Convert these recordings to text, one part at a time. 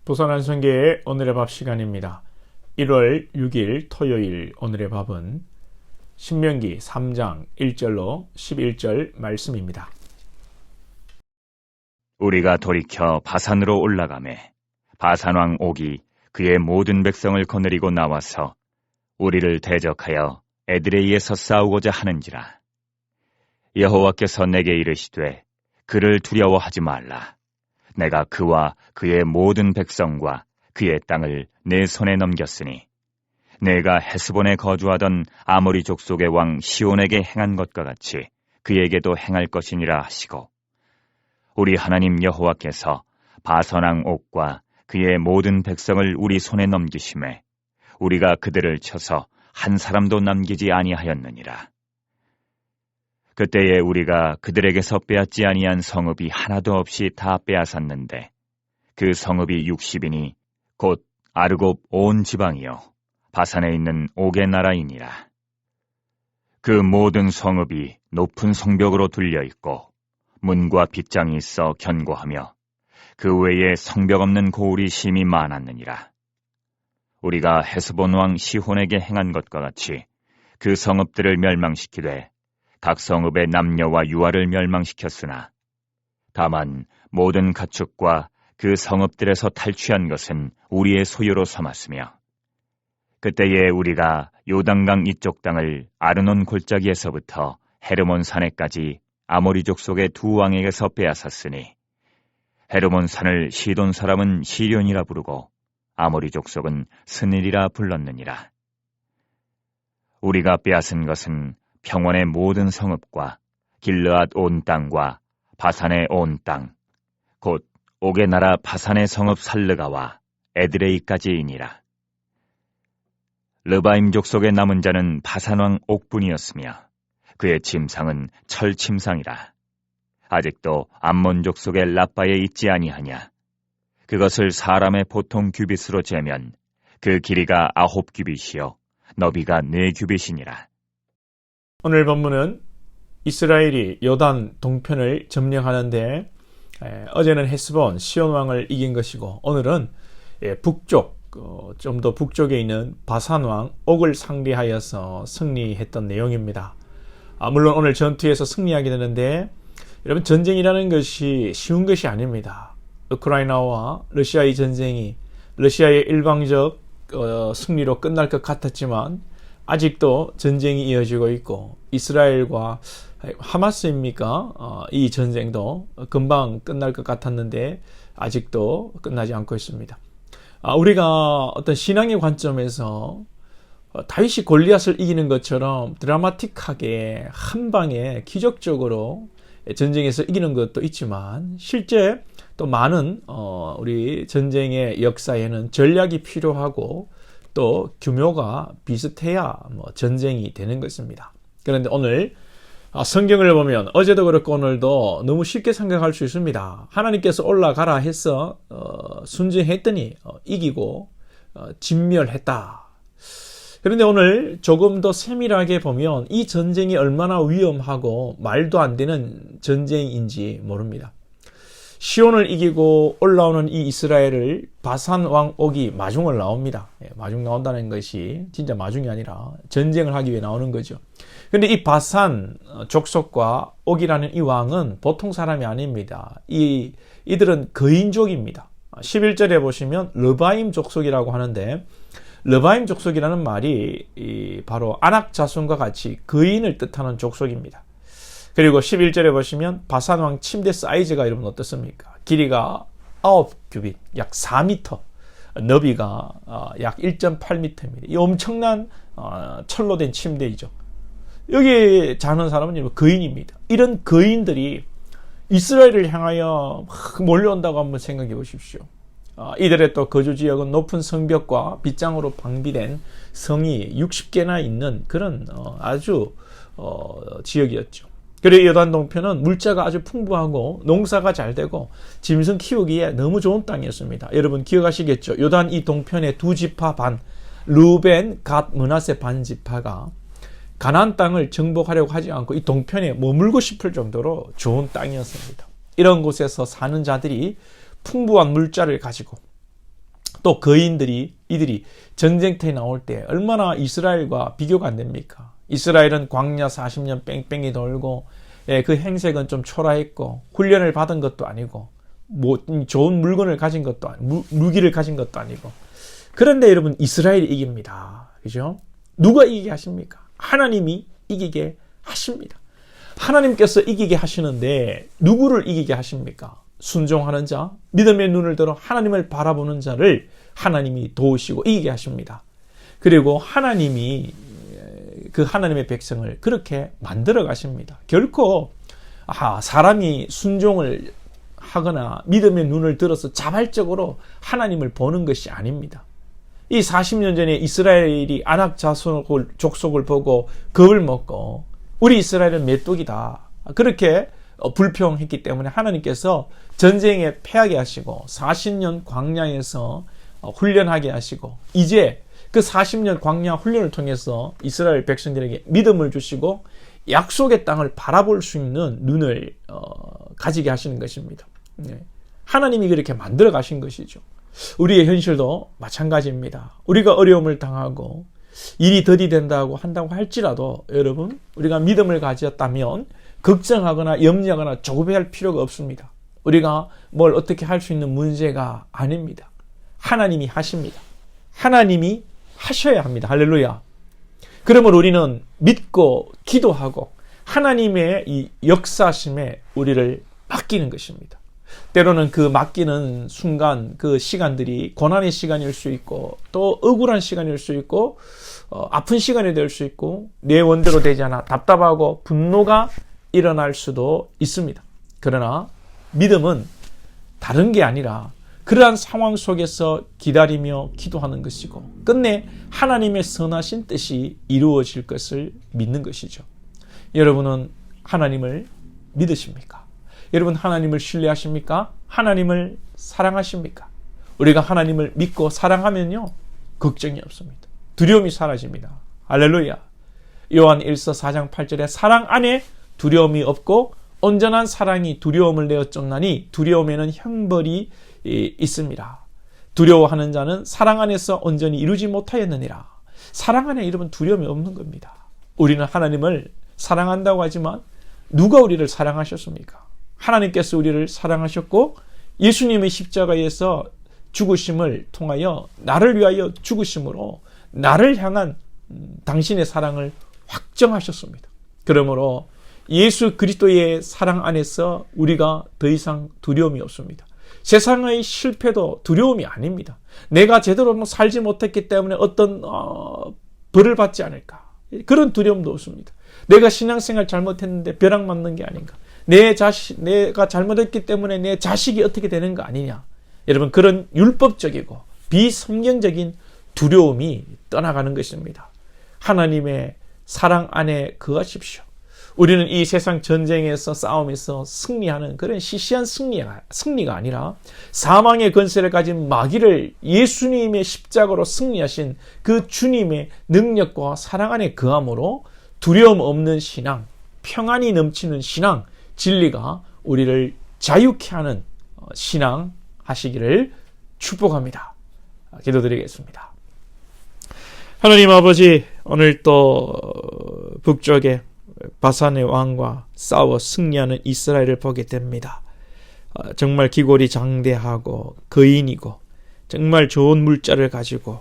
부산 안성교회 오늘의 밥 시간입니다. 1월 6일 토요일 오늘의 밥은 신명기 3장 1절로 11절 말씀입니다. 우리가 돌이켜 바산으로 올라가매 바산왕 옥이 그의 모든 백성을 거느리고 나와서 우리를 대적하여 에드레이에서 싸우고자 하는지라. 여호와께서 내게 이르시되 그를 두려워하지 말라. 내가 그와 그의 모든 백성과 그의 땅을 내 손에 넘겼으니 내가 헤스본에 거주하던 아모리 족속의 왕 시온에게 행한 것과 같이 그에게도 행할 것이니라 하시고, 우리 하나님 여호와께서 바산왕 옥과 그의 모든 백성을 우리 손에 넘기심에 우리가 그들을 쳐서 한 사람도 남기지 아니하였느니라. 그때에 우리가 그들에게서 빼앗지 아니한 성읍이 하나도 없이 다 빼앗았는데 그 성읍이 60이니 곧 아르곱 온 지방이요 바산에 있는 옥의 나라이니라. 그 모든 성읍이 높은 성벽으로 둘려 있고 문과 빗장이 있어 견고하며 그 외에 성벽 없는 고을이 심히 많았느니라. 우리가 헤스본 왕 시혼에게 행한 것과 같이 그 성읍들을 멸망시키되 각 성읍의 남녀와 유아를 멸망시켰으나 다만 모든 가축과 그 성읍들에서 탈취한 것은 우리의 소유로 삼았으며, 그때에 우리가 요단강 이쪽 땅을 아르논 골짜기에서부터 헤르몬 산에까지 아모리 족속의 두 왕에게서 빼앗았으니 헤르몬 산을 시돈 사람은 시련이라 부르고 아모리 족속은 스닐이라 불렀느니라. 우리가 빼앗은 것은 평원의 모든 성읍과 길르앗 온 땅과 바산의 온 땅, 곧 옥의 나라 바산의 성읍 살르가와 에드레이까지이니라. 르바임 족속의 남은 자는 바산왕 옥뿐이었으며 그의 침상은 철 침상이라. 아직도 암몬 족속의 라빠에 있지 아니하냐. 그것을 사람의 보통 규빗으로 재면 그 길이가 9규빗이요 너비가 4규빗이니라. 오늘 본문은 이스라엘이 요단 동편을 점령하는데 어제는 헤스본 시온 왕을 이긴 것이고 오늘은 북쪽 좀 더 북쪽에 있는 바산 왕 옥을 상대하여서 승리했던 내용입니다. 물론 오늘 전투에서 승리하게 되는데 여러분, 전쟁이라는 것이 쉬운 것이 아닙니다. 우크라이나와 러시아의 전쟁이 러시아의 일방적 승리로 끝날 것 같았지만 아직도 전쟁이 이어지고 있고, 이스라엘과 하마스입니까? 이 전쟁도 금방 끝날 것 같았는데 아직도 끝나지 않고 있습니다. 우리가 어떤 신앙의 관점에서 다윗이 골리앗을 이기는 것처럼 드라마틱하게 한 방에 기적적으로 전쟁에서 이기는 것도 있지만, 실제 또 많은 우리 전쟁의 역사에는 전략이 필요하고 또 규모가 비슷해야 전쟁이 되는 것입니다. 그런데 오늘 성경을 보면 어제도 그렇고 오늘도 너무 쉽게 생각할 수 있습니다. 하나님께서 올라가라 해서 순종했더니 이기고 진멸했다. 그런데 오늘 조금 더 세밀하게 보면 이 전쟁이 얼마나 위험하고 말도 안 되는 전쟁인지 모릅니다. 시온을 이기고 올라오는 이 이스라엘을 바산 왕 옥이 마중을 나옵니다. 마중 나온다는 것이 진짜 마중이 아니라 전쟁을 하기 위해 나오는 거죠. 그런데 이 바산 족속과 옥이라는 이 왕은 보통 사람이 아닙니다. 이들은 거인족입니다. 11절에 보시면 르바임 족속이라고 하는데, 르바임 족속이라는 말이 바로 아낙 자손과 같이 거인을 뜻하는 족속입니다. 그리고 11절에 보시면 바산 왕 침대 사이즈가 여러분 어떻습니까? 길이가 9규빗, 약 4m, 너비가 약 1.8m입니다. 이 엄청난 철로 된 침대이죠. 여기 자는 사람은 거인입니다. 이런 거인들이 이스라엘을 향하여 몰려온다고 한번 생각해 보십시오. 이들의 또 거주 지역은 높은 성벽과 빗장으로 방비된 성이 60개나 있는 그런 아주 지역이었죠. 그리고 요단 동편은 물자가 아주 풍부하고 농사가 잘 되고 짐승 키우기에 너무 좋은 땅이었습니다. 여러분 기억하시겠죠? 요단 이 동편의 두 지파 반, 루벤, 갓, 므낫세 반 지파가 가나안 땅을 정복하려고 하지 않고 이 동편에 머물고 싶을 정도로 좋은 땅이었습니다. 이런 곳에서 사는 자들이 풍부한 물자를 가지고 또 거인들이 이들이 전쟁터에 나올 때 얼마나 이스라엘과 비교가 안 됩니까? 이스라엘은 광야 40년 뺑뺑이 돌고 그 행색은 좀 초라했고 훈련을 받은 것도 아니고 뭐 좋은 물건을 가진 것도 무기를 가진 것도 아니고 그런데 여러분 이스라엘이 이깁니다. 그죠? 누가 이기게 하십니까? 하나님이 이기게 하십니다. 하나님께서 이기게 하시는데 누구를 이기게 하십니까? 순종하는 자, 믿음의 눈을 들어 하나님을 바라보는 자를 하나님이 도우시고 이기게 하십니다. 그리고 하나님이 그 하나님의 백성을 그렇게 만들어 가십니다. 결코 사람이 순종을 하거나 믿음의 눈을 들어서 자발적으로 하나님을 보는 것이 아닙니다. 이 40년 전에 이스라엘이 아낙 족속을 보고 겁을 먹고 우리 이스라엘은 메뚜기다 그렇게 불평했기 때문에 하나님께서 전쟁에 패하게 하시고 40년 광야에서 훈련하게 하시고 이제 그 40년 광야 훈련을 통해서 이스라엘 백성들에게 믿음을 주시고 약속의 땅을 바라볼 수 있는 눈을 가지게 하시는 것입니다. 하나님이 그렇게 만들어 가신 것이죠. 우리의 현실도 마찬가지입니다. 우리가 어려움을 당하고 일이 더디된다고 한다고 할지라도 여러분 우리가 믿음을 가졌다면 걱정하거나 염려하거나 조급해할 필요가 없습니다. 우리가 뭘 어떻게 할 수 있는 문제가 아닙니다. 하나님이 하십니다. 하나님이 하셔야 합니다. 할렐루야. 그러므로 우리는 믿고 기도하고 하나님의 이 역사심에 우리를 맡기는 것입니다. 때로는 그 맡기는 순간 그 시간들이 고난의 시간일 수 있고 또 억울한 시간일 수 있고 아픈 시간이 될 수 있고 내 원대로 되지 않아 답답하고 분노가 일어날 수도 있습니다. 그러나 믿음은 다른 게 아니라 그러한 상황 속에서 기다리며 기도하는 것이고 끝내 하나님의 선하신 뜻이 이루어질 것을 믿는 것이죠. 여러분은 하나님을 믿으십니까? 여러분 하나님을 신뢰하십니까? 하나님을 사랑하십니까? 우리가 하나님을 믿고 사랑하면요 걱정이 없습니다. 두려움이 사라집니다. 할렐루야. 요한 1서 4장 8절에 사랑 안에 두려움이 없고 온전한 사랑이 두려움을 내어 쫓나니 두려움에는 형벌이 있습니다. 두려워하는 자는 사랑 안에서 온전히 이루지 못하였느니라. 사랑 안에 여러분 두려움이 없는 겁니다. 우리는 하나님을 사랑한다고 하지만 누가 우리를 사랑하셨습니까? 하나님께서 우리를 사랑하셨고 예수님의 십자가에서 죽으심을 통하여 나를 위하여 죽으심으로 나를 향한 당신의 사랑을 확정하셨습니다. 그러므로 예수 그리스도의 사랑 안에서 우리가 더 이상 두려움이 없습니다. 세상의 실패도 두려움이 아닙니다. 내가 제대로 살지 못했기 때문에 어떤 벌을 받지 않을까 그런 두려움도 없습니다. 내가 신앙생활 잘못했는데 벼락 맞는 게 아닌가, 내가 잘못했기 때문에 내 자식이 어떻게 되는 거 아니냐, 여러분 그런 율법적이고 비성경적인 두려움이 떠나가는 것입니다. 하나님의 사랑 안에 거하십시오. 우리는 이 세상 전쟁에서 싸움에서 승리하는 그런 시시한 승리가 아니라 사망의 권세를 가진 마귀를 예수님의 십자가로 승리하신 그 주님의 능력과 사랑 안에 거함으로 두려움 없는 신앙, 평안이 넘치는 신앙, 진리가 우리를 자유케 하는 신앙 하시기를 축복합니다. 기도드리겠습니다. 하나님 아버지, 오늘 또 북쪽에 바산의 왕과 싸워 승리하는 이스라엘을 보게 됩니다. 정말 기골이 장대하고 거인이고 정말 좋은 물자를 가지고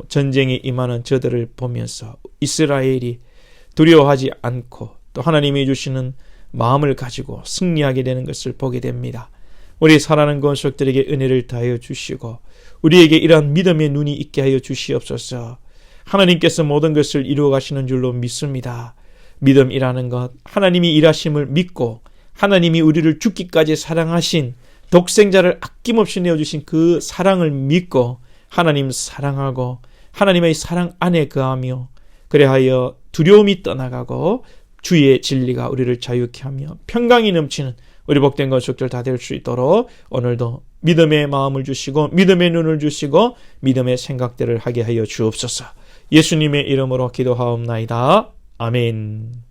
전쟁에 임하는 저들을 보면서 이스라엘이 두려워하지 않고 또 하나님이 주시는 마음을 가지고 승리하게 되는 것을 보게 됩니다. 우리 사랑하는 권속들에게 은혜를 다하여 주시고 우리에게 이러한 믿음의 눈이 있게 하여 주시옵소서. 하나님께서 모든 것을 이루어 가시는 줄로 믿습니다. 믿음이라는 것, 하나님이 일하심을 믿고 하나님이 우리를 죽기까지 사랑하신 독생자를 아낌없이 내어주신 그 사랑을 믿고 하나님 사랑하고 하나님의 사랑 안에 거하며 그래하여 두려움이 떠나가고 주의 진리가 우리를 자유케 하며 평강이 넘치는 우리 복된 건축들 다 될 수 있도록 오늘도 믿음의 마음을 주시고 믿음의 눈을 주시고 믿음의 생각들을 하게 하여 주옵소서. 예수님의 이름으로 기도하옵나이다. 아멘.